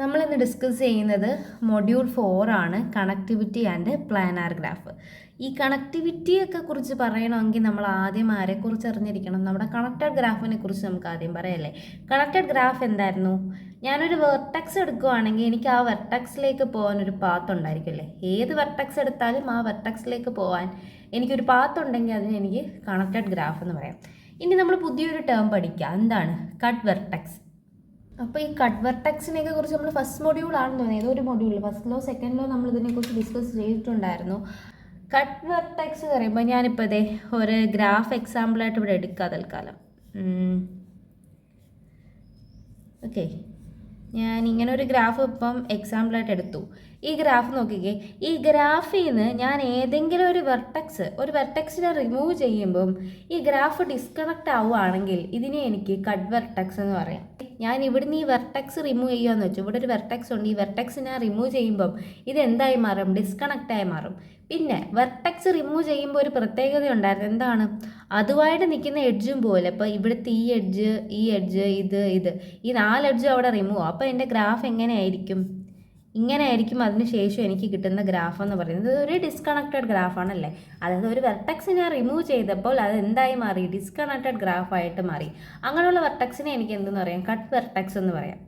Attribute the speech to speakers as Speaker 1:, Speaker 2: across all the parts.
Speaker 1: നമ്മളിന്ന് ഡിസ്കസ് ചെയ്യുന്നത് മൊഡ്യൂൾ 4 ആണ്, കണക്ടിവിറ്റി ആൻഡ് പ്ലാനാർ ഗ്രാഫ്. ഈ കണക്ടിവിറ്റിയൊക്കെ കുറിച്ച് പറയണമെങ്കിൽ നമ്മൾ ആദ്യം ആരെക്കുറിച്ച് അറിഞ്ഞിരിക്കണം? നമ്മുടെ കണക്റ്റഡ് ഗ്രാഫിനെ കുറിച്ച് നമുക്ക് ആദ്യം പറയല്ലേ. കണക്റ്റഡ് ഗ്രാഫ് എന്തായിരുന്നു? ഞാനൊരു വെർട്ടക്സ് എടുക്കുകയാണെങ്കിൽ എനിക്ക് ആ വെർട്ടക്സിലേക്ക് പോകാൻ ഒരു പാത്ത് ഉണ്ടായിരിക്കില്ലേ. ഏത് വെർട്ടക്സ് എടുത്താലും ആ വെർട്ടക്സിലേക്ക് പോകാൻ എനിക്കൊരു പാത്ത് ഉണ്ടെങ്കിൽ അതിന് എനിക്ക് കണക്റ്റഡ് ഗ്രാഫ് എന്ന് പറയാം. ഇനി നമ്മൾ പുതിയൊരു ടേം പഠിക്കുക, എന്താണ്? Cut vertex. അപ്പോൾ ഈ കട്ട് വെർട്ടക്സിനെയൊക്കെ കുറിച്ച് നമ്മൾ ഫസ്റ്റ് മൊഡ്യൂളാണെന്ന് തോന്നുന്നത്, ഏതോ ഒരു മൊഡ്യൂളിൽ ഫസ്റ്റിലോ സെക്കൻഡിലോ നമ്മൾ ഇതിനെക്കുറിച്ച് ഡിസ്കസ് ചെയ്തിട്ടുണ്ടായിരുന്നു. കട്ട് വെർട്ടക്സ് പറയുമ്പോൾ ഞാനിപ്പോൾ ഇതേ ഒരു ഗ്രാഫ് എക്സാമ്പിളായിട്ട് ഇവിടെ എടുക്കുക തൽക്കാലം. ഓക്കെ, ഞാൻ ഇങ്ങനെ ഒരു ഗ്രാഫ് ഇപ്പം എക്സാമ്പിളായിട്ട് എടുത്തു. ഈ ഗ്രാഫ് നോക്കിക്കേ, ഈ ഗ്രാഫിൽ നിന്ന് ഞാൻ ഏതെങ്കിലും ഒരു വെർട്ടക്സിനെ റിമൂവ് ചെയ്യുമ്പം ഈ ഗ്രാഫ് ഡിസ്കണക്റ്റ് ആവുകയാണെങ്കിൽ ഇതിനെ എനിക്ക് കട്ട് വെർട്ടക്സ് എന്ന് പറയാം. ഞാൻ ഇവിടുന്ന് ഈ വെർട്ടക്സ് റിമൂവ് ചെയ്യുകയെന്ന് വെച്ചു, ഇവിടെ ഒരു വെർട്ടക്സ് ഉണ്ട്, ഈ വെർട്ടക്സിനെ റിമൂവ് ചെയ്യുമ്പം ഇത് എന്തായി മാറും? ഡിസ്കണക്റ്റായി മാറും. പിന്നെ വെർട്ടക്സ് റിമൂവ് ചെയ്യുമ്പോൾ ഒരു പ്രത്യേകത ഉണ്ടായിരുന്നു, എന്താണ്? അതുമായിട്ട് നിൽക്കുന്ന എഡ്ജും പോലെ. അപ്പോൾ ഇവിടുത്തെ ഈ എഡ്ജ്, ഈ 4 എഡ്ജും അവിടെ റിമൂവ് ആവും. അപ്പോൾ എൻ്റെ ഗ്രാഫ് എങ്ങനെയായിരിക്കും? ഇങ്ങനെ ആയിരിക്കും അതിന് ശേഷം എനിക്ക് കിട്ടുന്ന ഗ്രാഫ് എന്ന് പറയുന്നത്. ഒരു ഡിസ്കണക്റ്റഡ് ഗ്രാഫാണല്ലേ. അതായത് ഒരു വെർട്ടക്സിനെ റിമൂവ് ചെയ്തപ്പോൾ അത് എന്തായി മാറി? ഡിസ്കണക്റ്റഡ് ഗ്രാഫായിട്ട് മാറി. അങ്ങനെയുള്ള വെർട്ടക്സിനെ എനിക്ക് എന്തെന്ന് പറയാം? കട്ട് വെർട്ടക്സ് എന്ന് പറയാം.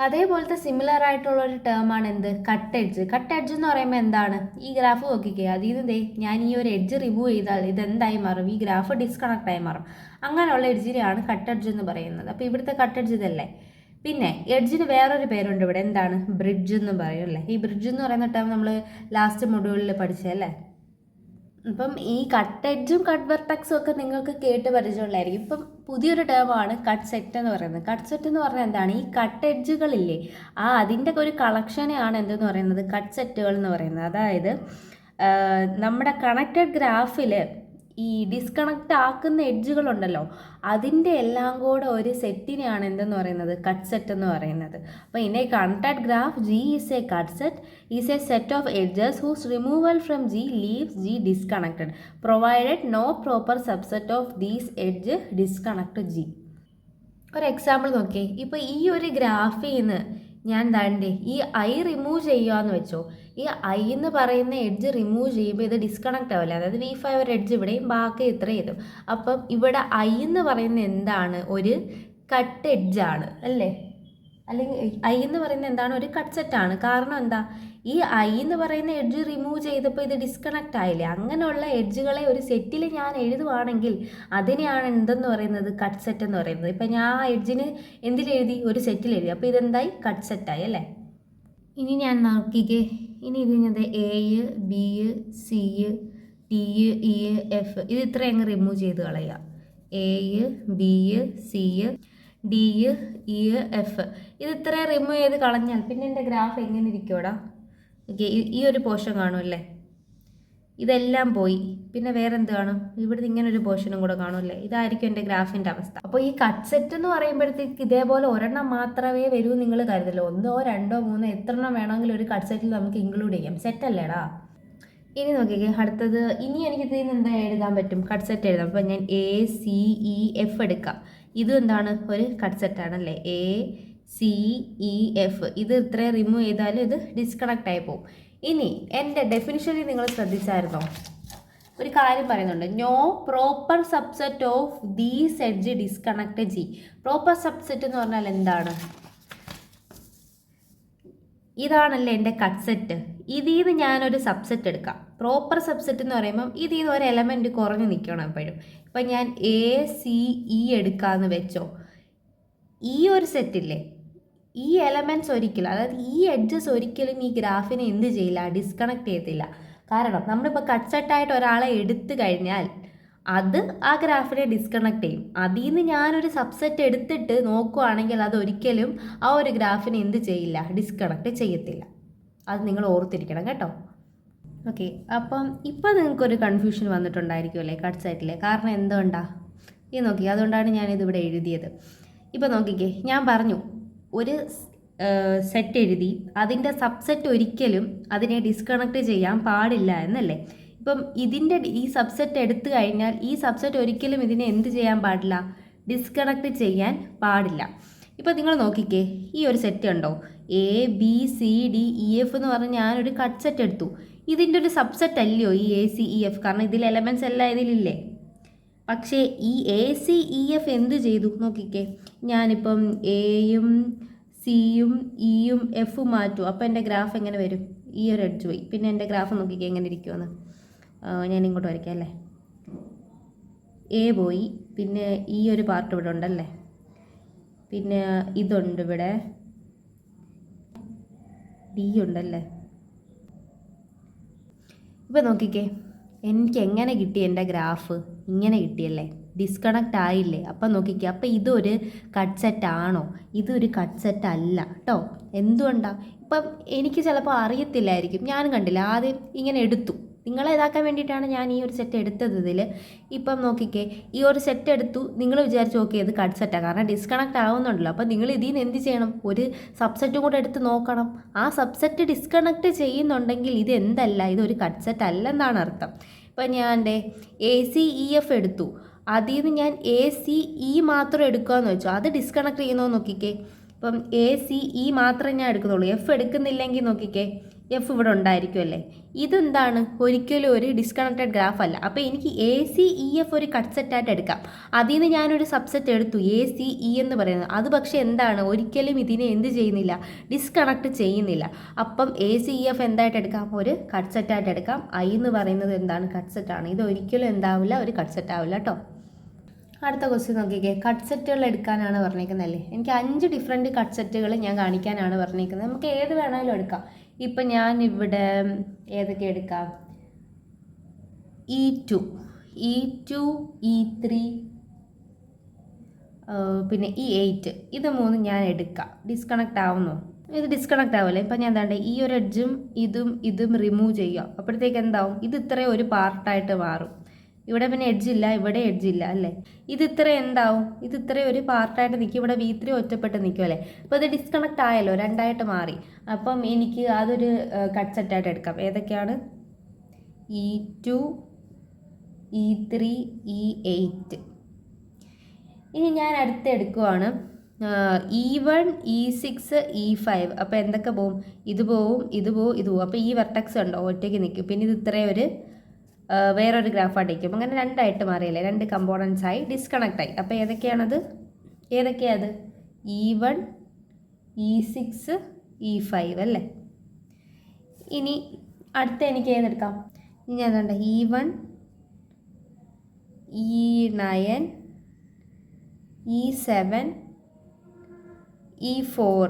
Speaker 1: അതേപോലത്തെ സിമിലർ ആയിട്ടുള്ള ഒരു ടേമാണ് എന്ത്? Cut edge. കട്ട് എഡ്ജ് എന്ന് പറയുമ്പോൾ എന്താണ്? ഈ ഗ്രാഫ് നോക്കിക്കുക, അതിൽ നിന്ന് ഞാൻ ഈ ഒരു എഡ്ജ് റിമൂവ് ചെയ്താൽ ഇതെന്തായി മാറും? ഈ ഗ്രാഫ് ഡിസ്കണക്റ്റായി മാറും. അങ്ങനെയുള്ള എഡ്ജിനെയാണ് കട്ട് എഡ്ജ് എന്ന് പറയുന്നത്. അപ്പോൾ ഇവിടുത്തെ കട്ട് എഡ്ജ് ഇതല്ലേ. പിന്നെ എഡ്ജിന് വേറൊരു പേരുണ്ട് ഇവിടെ, എന്താണ്? ബ്രിഡ്ജ് എന്ന് പറയും അല്ലേ. ഈ ബ്രിഡ്ജ് എന്ന് പറയുന്ന ടേം നമ്മൾ ലാസ്റ്റ് മൊഡ്യൂളിൽ പഠിച്ചല്ലേ. അപ്പം ഈ കട്ട് എഡ്ജും കട്ട് വെർട്ടക്സും ഒക്കെ നിങ്ങൾക്ക് കേട്ട് പരിചയമുള്ളതായിരിക്കും. ഇപ്പം പുതിയൊരു ടേമാണ് കട്ട് സെറ്റ് എന്ന് പറയുന്നത്. കട്ട് സെറ്റ് എന്ന് പറഞ്ഞാൽ എന്താണ്? ഈ കട്ട് എഡ്ജുകളില്ലേ, അതിൻ്റെ ഒരു കളക്ഷനെയാണ് എന്തെന്ന് പറയുന്നത്? കട്ട് സെറ്റുകൾ എന്ന് പറയുന്നത്. അതായത് നമ്മുടെ കണക്റ്റഡ് ഗ്രാഫിൽ ഈ ഡിസ്കണക്റ്റ് ആക്കുന്ന എഡ്ജുകളുണ്ടല്ലോ, അതിൻ്റെ എല്ലാം കൂടെ ഒരു സെറ്റിനെയാണ് എന്തെന്ന് പറയുന്നത്? കട്ട് സെറ്റ് എന്ന് പറയുന്നത്. അപ്പോൾ in A connected graph G is a cut set is a set of edges whose removal from G leaves G disconnected provided no proper subset of these edge disconnect G. ഒരു example നോക്കിയേ. ഇപ്പോൾ ഈ ഒരു ഗ്രാഫിൽ നിന്ന് ഞാൻ ദാണ്ടേ ഈ I remove ചെയ്യുകയെന്ന് വെച്ചോ. ഈ ഐ എന്ന് പറയുന്ന എഡ്ജ് റിമൂവ് ചെയ്യുമ്പോൾ ഇത് ഡിസ്കണക്റ്റ് ആവില്ല. അതായത് V5 ഒരു എഡ്ജ് ഇവിടെയും ബാക്കി ഇത്ര ചെയ്തു. അപ്പം ഇവിടെ ഐ എന്ന് പറയുന്നത് എന്താണ്? ഒരു കട്ട് എഡ്ജാണ് അല്ലേ. അല്ലെങ്കിൽ ഐ എന്ന് പറയുന്നത് എന്താണ്? ഒരു കട്ട് സെറ്റാണ്. കാരണം എന്താ? ഈ ഐ എന്ന് പറയുന്ന എഡ്ജ് റിമൂവ് ചെയ്തപ്പോൾ ഇത് ഡിസ്കണക്റ്റ് ആയില്ലേ. അങ്ങനെയുള്ള എഡ്ജുകളെ ഒരു സെറ്റിൽ ഞാൻ എഴുതുവാണെങ്കിൽ അതിനെയാണ് എന്തെന്ന് പറയുന്നത്? കട്ട് സെറ്റ് എന്ന് പറയുന്നത്. ഇപ്പം ഞാൻ ആ എഡ്ജിന് എന്തിലെഴുതി? ഒരു സെറ്റിൽ എഴുതി. അപ്പോൾ ഇതെന്തായി? കട്ട് സെറ്റായി അല്ലേ. ഇനി ഞാൻ നോക്കിക്കേ, ഇനി ഇതിനത് A, B, C, D, E, F ഇത് ഇത്ര അങ്ങ് റിമൂവ് ചെയ്ത് കളയുക. A, B, C, D, E, F ഇത് ഇത്ര റിമൂവ് ചെയ്ത് കളഞ്ഞാൽ പിന്നെ എൻ്റെ ഗ്രാഫ് എങ്ങനെ ഇരിക്കുമോടാ? ഓക്കെ, ഈ ഒരു പോർഷൻ കാണുമല്ലേ, ഇതെല്ലാം പോയി. പിന്നെ വേറെ എന്ത് കാണും? ഇവിടുന്ന് ഇങ്ങനെ ഒരു പോർഷനും കൂടെ കാണുമല്ലേ. ഇതായിരിക്കും എൻ്റെ ഗ്രാഫിൻ്റെ അവസ്ഥ. അപ്പോൾ ഈ കട്ട് സെറ്റ് എന്ന് പറയുമ്പോഴത്തേക്ക് ഇതേപോലെ ഒരെണ്ണം മാത്രമേ വരൂ നിങ്ങൾ കരുതല്ലോ. 1, 2, 3 എത്ര എണ്ണം വേണമെങ്കിലും ഒരു കട്ട് സെറ്റിൽ നമുക്ക് ഇൻക്ലൂഡ് ചെയ്യാം. സെറ്റല്ലേടാ. ഇനി നോക്കിക്കേ, അടുത്തത് ഇനി എനിക്ക് ഇതിൽ നിന്ന് എന്താ എഴുതാൻ പറ്റും? കട്ട് സെറ്റ് എഴുതാം. അപ്പോൾ ഞാൻ എ, സി, ഇ, എഫ് എടുക്കാം. ഇതും എന്താണ്? ഒരു കട്ട് സെറ്റാണല്ലേ. എ, സി, ഇ, എഫ് ഇത് ഇത്രയും റിമൂവ് ചെയ്താലും ഇത് ഡിസ്കണക്റ്റ് ആയി പോകും. ഇനി എൻ്റെ ഡെഫിനിഷനിൽ നിങ്ങൾ ശ്രദ്ധിച്ചായിരുന്നോ? ഒരു കാര്യം പറയുന്നുണ്ട്, no proper subset of these edge disconnect G. Proper subset എന്ന് പറഞ്ഞാൽ എന്താണ്? ഇതാണല്ലേ എൻ്റെ കട്ട് സെറ്റ്. ഇതിൽ നിന്ന് ഞാനൊരു സബ്സെറ്റ് എടുക്കാം. പ്രോപ്പർ സബ്സെറ്റ് എന്ന് പറയുമ്പം ഇതിൽ നിന്ന് ഒരു എലമെൻറ്റ് കുറഞ്ഞ് നിൽക്കണം എപ്പോഴും. ഇപ്പം ഞാൻ എ, സി, ഇ എടുക്കാമെന്ന് വെച്ചോ. ഈ ഒരു സെറ്റില്ലേ, ഈ എലമെൻറ്റ്സ് ഒരിക്കലും, അതായത് ഈ എഡ്ജസ് ഒരിക്കലും ഈ ഗ്രാഫിനെ എന്ത് ചെയ്യില്ല? ഡിസ്കണക്ട് ചെയ്യത്തില്ല. കാരണം നമ്മളിപ്പോൾ കട്ട് സെറ്റായിട്ട് ഒരാളെ എടുത്തു കഴിഞ്ഞാൽ അത് ആ ഗ്രാഫിനെ ഡിസ്കണക്ട് ചെയ്യും. അതിൽ നിന്ന് ഞാനൊരു സബ്സെറ്റ് എടുത്തിട്ട് നോക്കുകയാണെങ്കിൽ അതൊരിക്കലും ആ ഒരു ഗ്രാഫിനെ എന്ത് ചെയ്യില്ല? ഡിസ്കണക്ട് ചെയ്യത്തില്ല. അത് നിങ്ങൾ ഓർത്തിരിക്കണം കേട്ടോ. ഓക്കെ, അപ്പം ഇപ്പം നിങ്ങൾക്കൊരു കൺഫ്യൂഷൻ വന്നിട്ടുണ്ടായിരിക്കുമല്ലേ കട്ട് സെറ്റിലെ. കാരണം എന്തുകൊണ്ടാണ്? ഇത് നോക്കി, അതുകൊണ്ടാണ് ഞാനിതിവിടെ എഴുതിയത്. ഇപ്പം നോക്കിക്കേ, ഞാൻ പറഞ്ഞു ഒരു സെറ്റ് എഴുതി, അതിൻ്റെ സബ്സെറ്റ് ഒരിക്കലും അതിനെ ഡിസ്കണക്ട് ചെയ്യാൻ പാടില്ല എന്നല്ലേ. ഇപ്പം ഇതിൻ്റെ ഈ സബ്സെറ്റ് എടുത്തു കഴിഞ്ഞാൽ ഈ സബ്സെറ്റ് ഒരിക്കലും ഇതിനെ എന്ത് ചെയ്യാൻ പാടില്ല? ഡിസ്കണക്ട് ചെയ്യാൻ പാടില്ല. ഇപ്പോൾ നിങ്ങൾ നോക്കിക്കേ, ഈ ഒരു സെറ്റ് ഉണ്ടോ? ABCDEF എന്ന് പറഞ്ഞ് ഞാനൊരു കട്ട് സെറ്റ് എടുത്തു. ഇതിൻ്റെ ഒരു സബ്സെറ്റ് അല്ലയോ ഈ ACEF? കാരണം ഇതിൽ എലമെൻറ്റ്സ് എല്ലാം ഇതിലില്ലേ. പക്ഷേ ഈ ACEF എന്ത് ചെയ്തു നോക്കിക്കേ. ഞാനിപ്പം എയും സിയും ഇയും എഫും മാറ്റും. അപ്പോൾ എൻ്റെ ഗ്രാഫ് എങ്ങനെ വരും? ഈ ഒരു എഡ്ജ് പോയി. പിന്നെ എൻ്റെ ഗ്രാഫ് നോക്കിക്കേ എങ്ങനെ ഇരിക്കുമെന്ന്. ഞാൻ ഇങ്ങോട്ട് വരയ്ക്കാം അല്ലേ. എ പോയി, പിന്നെ ഈ ഒരു പാർട്ട് ഇവിടെ ഉണ്ടല്ലേ, പിന്നെ ഇതുണ്ട് ഇവിടെ, ഡി ഉണ്ടല്ലേ. ഇപ്പം നോക്കിക്കേ എനിക്ക് എങ്ങനെ കിട്ടി എൻ്റെ ഗ്രാഫ്? ഇങ്ങനെ കിട്ടിയല്ലേ, ഡിസ്കണക്റ്റ് ആയില്ലേ. അപ്പം നോക്കിക്കേ, അപ്പം ഇതൊരു കട്ട് സെറ്റ് ആണോ? ഇതൊരു കട്ട് സെറ്റ് അല്ല കേട്ടോ. എന്തുകൊണ്ടാണ്? ഇപ്പം എനിക്ക് ചിലപ്പോൾ അറിയത്തില്ലായിരിക്കും. ഞാനും കണ്ടില്ല, ആദ്യം ഇങ്ങനെ എടുത്തു. നിങ്ങളെ ഇതാക്കാൻ വേണ്ടിയിട്ടാണ് ഞാൻ ഈ ഒരു സെറ്റ് എടുത്തത്. ഇതിൽ ഇപ്പം നോക്കിക്കേ, ഈ ഒരു സെറ്റ് എടുത്തു. നിങ്ങൾ വിചാരിച്ച് നോക്കി ഇത് കട്ട് സെറ്റാണ്, കാരണം ഡിസ്കണക്റ്റ് ആവുന്നുണ്ടല്ലോ. അപ്പം നിങ്ങൾ ഇതിൽ നിന്ന് എന്ത് ചെയ്യണം? ഒരു സബ്സെറ്റും കൂടെ എടുത്ത് നോക്കണം. ആ സബ്സെറ്റ് ഡിസ്കണക്റ്റ് ചെയ്യുന്നുണ്ടെങ്കിൽ ഇത് എന്തല്ല, ഇതൊരു കട്ട് സെറ്റ് അല്ലെന്നാണ് അർത്ഥം. ഇപ്പം ഞാൻ എൻ്റെ ACEF എടുത്തു. അതിൽ നിന്ന് ഞാൻ ACE മാത്രം എടുക്കുകയെന്ന് വെച്ചു, അത് ഡിസ്കണക്ട് ചെയ്യുന്നോ നോക്കിക്കേ. ഇപ്പം ACE മാത്രമേ ഞാൻ എടുക്കുന്നുള്ളൂ, F എടുക്കുന്നില്ലെങ്കിൽ നോക്കിക്കേ F ഇവിടെ ഉണ്ടായിരിക്കുമല്ലേ. ഇതെന്താണ്? ഒരിക്കലും ഒരു ഡിസ്കണക്റ്റഡ് ഗ്രാഫ് അല്ല. അപ്പോൾ എനിക്ക് ACEF ഒരു കട്ട് സെറ്റായിട്ട് എടുക്കാം. അതിൽ നിന്ന് ഞാനൊരു സബ്സെറ്റ് എടുത്തു ACE എന്ന് പറയുന്നത്. അത് പക്ഷേ എന്താണ്? ഒരിക്കലും ഇതിനെ എന്ത് ചെയ്യുന്നില്ല, ഡിസ്കണക്ട് ചെയ്യുന്നില്ല. അപ്പം ACEF എന്തായിട്ട് എടുക്കാം? ഒരു കട്ട് സെറ്റായിട്ട് എടുക്കാം. I എന്ന് പറയുന്നത് എന്താണ്? കട്ട് സെറ്റാണ്. ഇത് ഒരിക്കലും എന്താവില്ല, ഒരു കട്ട് സെറ്റ് ആവില്ല കേട്ടോ. അടുത്ത ക്വസ്റ്റ്യൻ നോക്കിക്കേ. കട്ട് സെറ്റുകൾ എടുക്കാനാണ് പറഞ്ഞേക്കുന്നതല്ലേ. എനിക്ക് 5 ഡിഫറെൻറ്റ് കട്ട് സെറ്റുകൾ ഞാൻ കാണിക്കാനാണ് പറഞ്ഞേക്കുന്നത്. നമുക്ക് ഏത് വേണമെങ്കിലും എടുക്കാം. ഇപ്പം ഞാൻ ഇവിടെ ഏതൊക്കെ എടുക്കാം? E2, E3, പിന്നെ E8, ഇത് 3 ഞാൻ എടുക്കാം. ഡിസ്കണക്റ്റ് ആവുന്നോ? ഇത് ഡിസ്കണക്റ്റ് ആവില്ലേ. ഇപ്പം ഞാൻ എന്താണ്ട് ഈ ഒരു എഡ്ജും ഇതും റിമൂവ് ചെയ്യുക. അപ്പോഴത്തേക്ക് എന്താവും? ഇത് ഇത്രയും ഒരു പാർട്ടായിട്ട് മാറും. ഇവിടെ പിന്നെ എഡ്ജില്ല, ഇവിടെ എഡ്ജില്ല അല്ലേ. ഇത് ഇത്ര എന്താവും? ഇത് ഇത്രയും ഒരു പാർട്ടായിട്ട് നിൽക്കും. ഇവിടെ V3 ഒറ്റപ്പെട്ട് നിൽക്കും അല്ലേ. അപ്പോൾ ഇത് ഡിസ്കണക്റ്റ് ആയല്ലോ, രണ്ടായിട്ട് മാറി. അപ്പം എനിക്ക് അതൊരു കട്ട് സെറ്റായിട്ട് എടുക്കാം. ഏതൊക്കെയാണ്? E2, E3, E8. ഇനി ഞാൻ അടുത്ത് എടുക്കുവാണ് E1, E6, E5. അപ്പോൾ എന്തൊക്കെ പോവും? ഇത് പോവും, ഇത് പോവും, ഇത് പോവും. അപ്പോൾ ഈ വെർട്ടക്സ് ഉണ്ടോ ഒറ്റയ്ക്ക് നിൽക്കും. പിന്നെ ഇത് ഇത്രയും ഒരു വേറൊരു ഗ്രാഫായിട്ടിരിക്കും. അങ്ങനെ രണ്ടായിട്ട് മാറിയല്ലേ, 2 കമ്പോണൻസ് ആയി ഡിസ്കണക്റ്റ് ആയി. അപ്പോൾ ഏതൊക്കെയാണത്? ഏതൊക്കെയാണ്? E1, E6, E5 അല്ലേ. ഇനി അടുത്ത എനിക്ക് ഏതെടുക്കാം? ഇനി ഞാൻ കണ്ട E1, E9, E7, E4.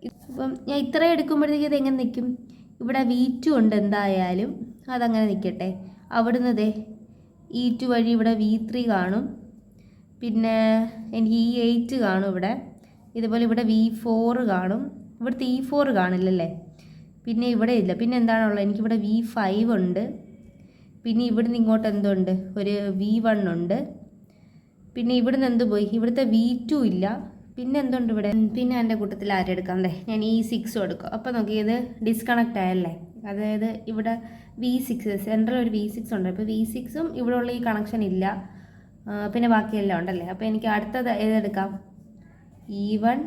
Speaker 1: ഇപ്പം ഞാൻ ഇത്രയും എടുക്കുമ്പോഴത്തേക്ക് ഇത് എങ്ങനെ നിൽക്കും? ഇവിടെ V2 ഉണ്ട് എന്തായാലും, അതങ്ങനെ നിൽക്കട്ടെ. അവിടുന്ന് ദേ E2 വഴി ഇവിടെ V3 കാണും. പിന്നെ എനിക്ക് E8 കാണും ഇവിടെ. ഇതുപോലെ ഇവിടെ V4 കാണും. ഇവിടുത്തെ E4 കാണില്ലല്ലേ. പിന്നെ ഇവിടെ ഇല്ല. പിന്നെ എന്താണുള്ളത്? എനിക്കിവിടെ V5 ഉണ്ട്. പിന്നെ ഇവിടുന്ന് ഇങ്ങോട്ട് എന്തുണ്ട്? ഒരു V1 ഉണ്ട്. പിന്നെ ഇവിടുന്ന് എന്ത് പോയി? ഇവിടുത്തെ V2 ഇല്ല. പിന്നെ എന്തുണ്ട് ഇവിടെ? പിന്നെ എൻ്റെ കൂട്ടത്തിൽ ആരെടുക്കാം? അല്ലേ, ഞാൻ E6 എടുക്കും. അപ്പോൾ നോക്കിയത് ഡിസ്കണക്റ്റ് ആയല്ലേ. അതായത് ഇവിടെ V6 സെൻട്രൽ ഒരു V6 ഉണ്ട്. അപ്പോൾ V6ഉം ഇവിടെ ഉള്ള ഈ കണക്ഷൻ ഇല്ല. പിന്നെ ബാക്കിയെല്ലാം ഉണ്ടല്ലേ. അപ്പോൾ എനിക്ക് അടുത്തത് ഏതെടുക്കാം? E1,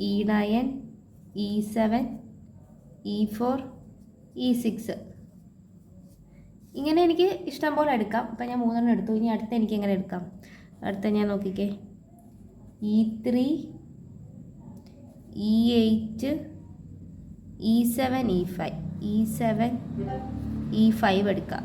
Speaker 1: E9, E7, E4, E6. ഇങ്ങനെ എനിക്ക് ഇഷ്ടം പോലെ എടുക്കാം. അപ്പോൾ ഞാൻ 3 എടുത്തു. ഇനി അടുത്ത എനിക്ക് എങ്ങനെ എടുക്കാം? അടുത്ത ഞാൻ നോക്കിക്കേ. E3, E8, E7, E5. E7, E5 എടുക്കാം.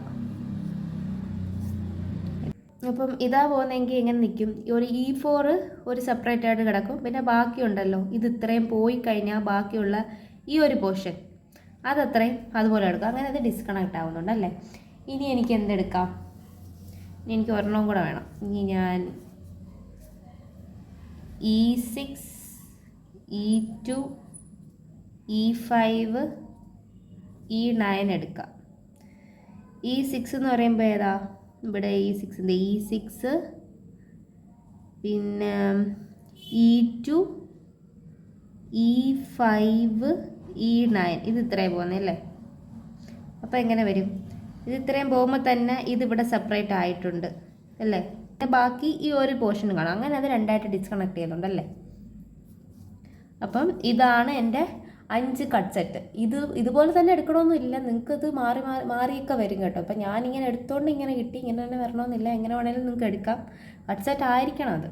Speaker 1: അപ്പം ഇതാ പോകുന്നതെങ്കിൽ എങ്ങനെ നിൽക്കും? ഒരു E4 ഒരു സെപ്പറേറ്റ് ആയിട്ട് കിടക്കും. പിന്നെ ബാക്കിയുണ്ടല്ലോ, ഇത് ഇത്രയും പോയി കഴിഞ്ഞാൽ ബാക്കിയുള്ള ഈ ഒരു പോർഷൻ അതത്രയും അതുപോലെ എടുക്കാം. അങ്ങനെ അത് ഡിസ്കണക്റ്റ് ആവുന്നുണ്ടല്ലേ. ഇനി എനിക്ക് എന്തെടുക്കാം? ഇനി എനിക്ക് ഒരെണ്ണം കൂടെ വേണം. ഇനി ഞാൻ E6, E2, E5, E9 എടുക്കാം. E6 എന്ന് പറയുമ്പോൾ ഏതാ? ഇവിടെ E6, പിന്നെ E2, E5, E9. ഇത് ഇത്രയും പോകുന്നല്ലേ. അപ്പോൾ എങ്ങനെ വരും? ഇത് ഇത്രയും പോകുമ്പോൾ തന്നെ ഇതിവിടെ സെപ്പറേറ്റ് ആയിട്ടുണ്ട് അല്ലേ. ബാക്കി ഈ ഒരു പോർഷൻ കാണാം. അങ്ങനെ അത് രണ്ടായിട്ട് ഡിസ്കണക്ട് ചെയ്യുന്നുണ്ടല്ലേ. അപ്പം ഇതാണ് എൻ്റെ 5 കട്ട് സെറ്റ്. ഇതുപോലെ തന്നെ എടുക്കണമെന്നില്ല, നിങ്ങൾക്ക് ഇത് മാറിയൊക്കെ വരും കേട്ടോ. അപ്പം ഞാനിങ്ങനെ എടുത്തുകൊണ്ട് ഇങ്ങനെ കിട്ടി, ഇങ്ങനെ തന്നെ വരണമെന്നില്ല, എങ്ങനെ വേണമെങ്കിലും നിങ്ങൾക്ക് എടുക്കാം. കട്ട് സെറ്റ് ആയിരിക്കണം അത്.